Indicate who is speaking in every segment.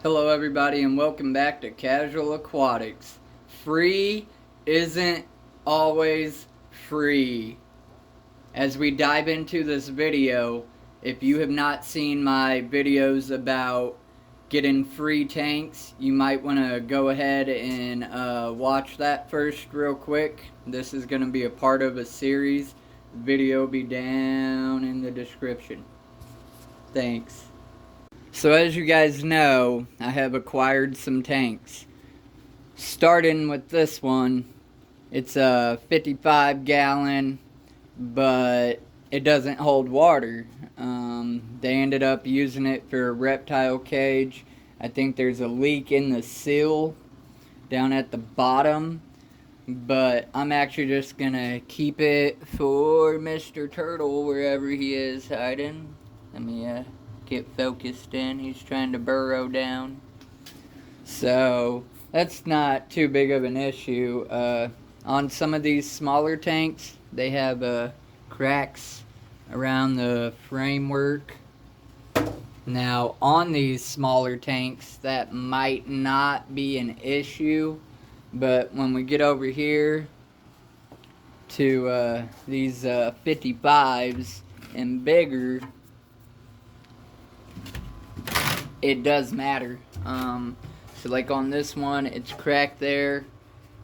Speaker 1: Hello everybody and welcome back to Casual Aquatics. Free isn't always free. As we dive into this video, if you have not seen my videos about getting free tanks, you might want to go ahead and watch that first real quick. This is going to be a part of a series. The video will be down in the description. Thanks. So as you guys know, I have acquired some tanks. Starting with this one, it's a 55 gallon, but it doesn't hold water. They ended up using it for a reptile cage. I think there's a leak in the seal down at the bottom, but I'm actually just gonna keep it for Mr. Turtle wherever he is hiding. Let me get focused in. He's trying to burrow down. So that's not too big of an issue. On some of these smaller tanks, they have cracks around the framework. Now on these smaller tanks, that might not be an issue, but when we get over here to these 55s and bigger, it does matter. So like on this one, it's cracked there.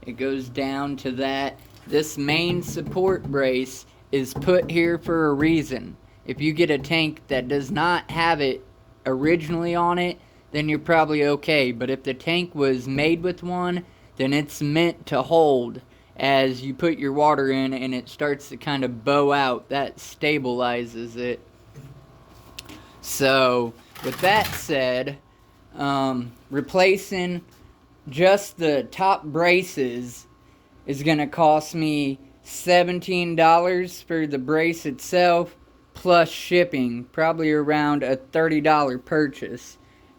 Speaker 1: It goes down to that. This main support brace is put here for a reason. If you get a tank that does not have it originally on it, then you're probably okay. But if the tank was made with one, then it's meant to hold. As you put your water in and it starts to kind of bow out, that stabilizes it. So with that said, replacing just the top braces is going to cost me $17 for the brace itself, plus shipping, probably around a $30 purchase.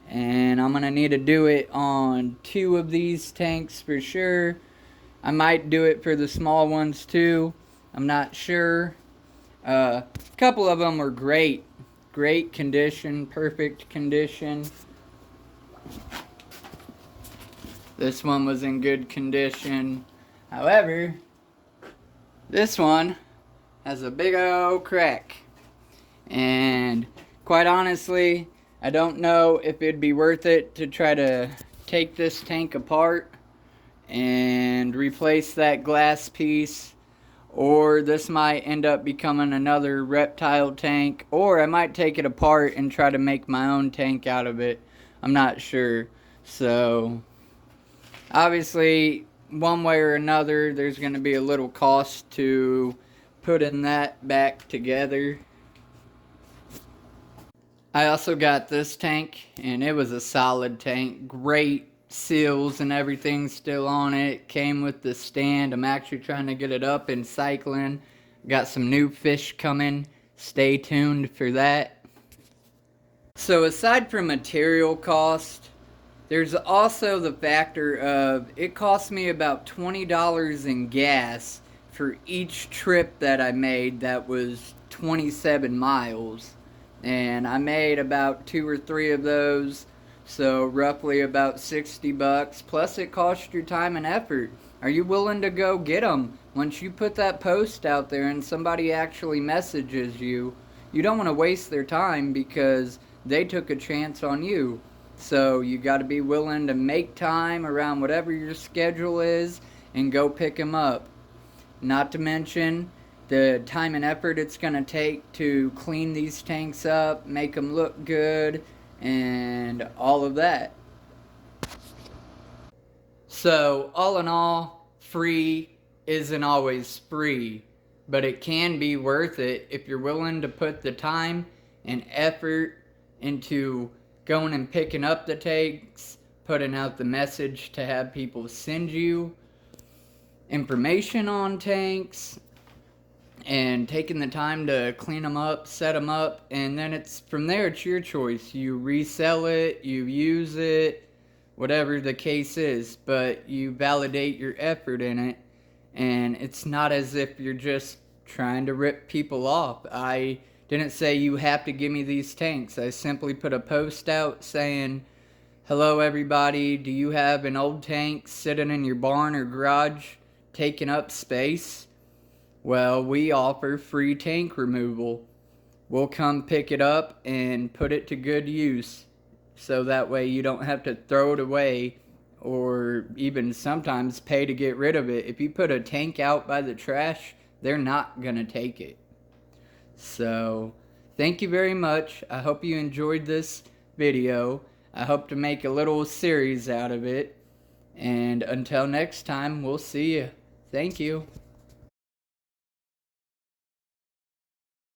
Speaker 1: And I'm going to need to do it on 2 of these tanks for sure. I might do it for the small ones too. I'm not sure. A couple of them were great condition, perfect condition. This one was in good condition. However, this one has a big old crack. And quite honestly, I don't know if it'd be worth it to try to take this tank apart and replace that glass piece, or this might end up becoming another reptile tank, or I might take it apart and try to make my own tank out of it. I'm not sure. So obviously one way or another there's going to be a little cost to putting that back together. I also got this tank, and it was a solid tank. Great seals and everything still on it. Came with the stand. I'm actually trying to get it up and cycling. Got some new fish coming. Stay tuned for that. So aside from material cost, there's also the factor of it cost me about $20 in gas for each trip that I made that was 27 miles. And I made about 2 or 3 of those, so roughly about 60 bucks. Plus it costs your time and effort. Are you willing to go get them? Once you put that post out there and somebody actually messages you, you don't want to waste their time because they took a chance on you. So you got to be willing to make time around whatever your schedule is and go pick them up. Not to mention the time and effort it's going to take to clean these tanks up, make them look good, and all of that. So all in all, free isn't always free, but it can be worth it if you're willing to put the time and effort into going and picking up the tanks, putting out the message to have people send you information on tanks, and taking the time to clean them up, set them up, and then it's from there, it's your choice. You resell it, you use it, whatever the case is, but you validate your effort in it, and it's not as if you're just trying to rip people off. I didn't say you have to give me these tanks. I simply put a post out saying Hello everybody, do you have an old tank sitting in your barn or garage taking up space? Well, we offer free tank removal. We'll come pick it up and put it to good use, so that way you don't have to throw it away or even sometimes pay to get rid of it. If you put a tank out by the trash, they're not gonna take it. So, thank you very much. I hope you enjoyed this video. I hope to make a little series out of it. And until next time, we'll see you. Thank you.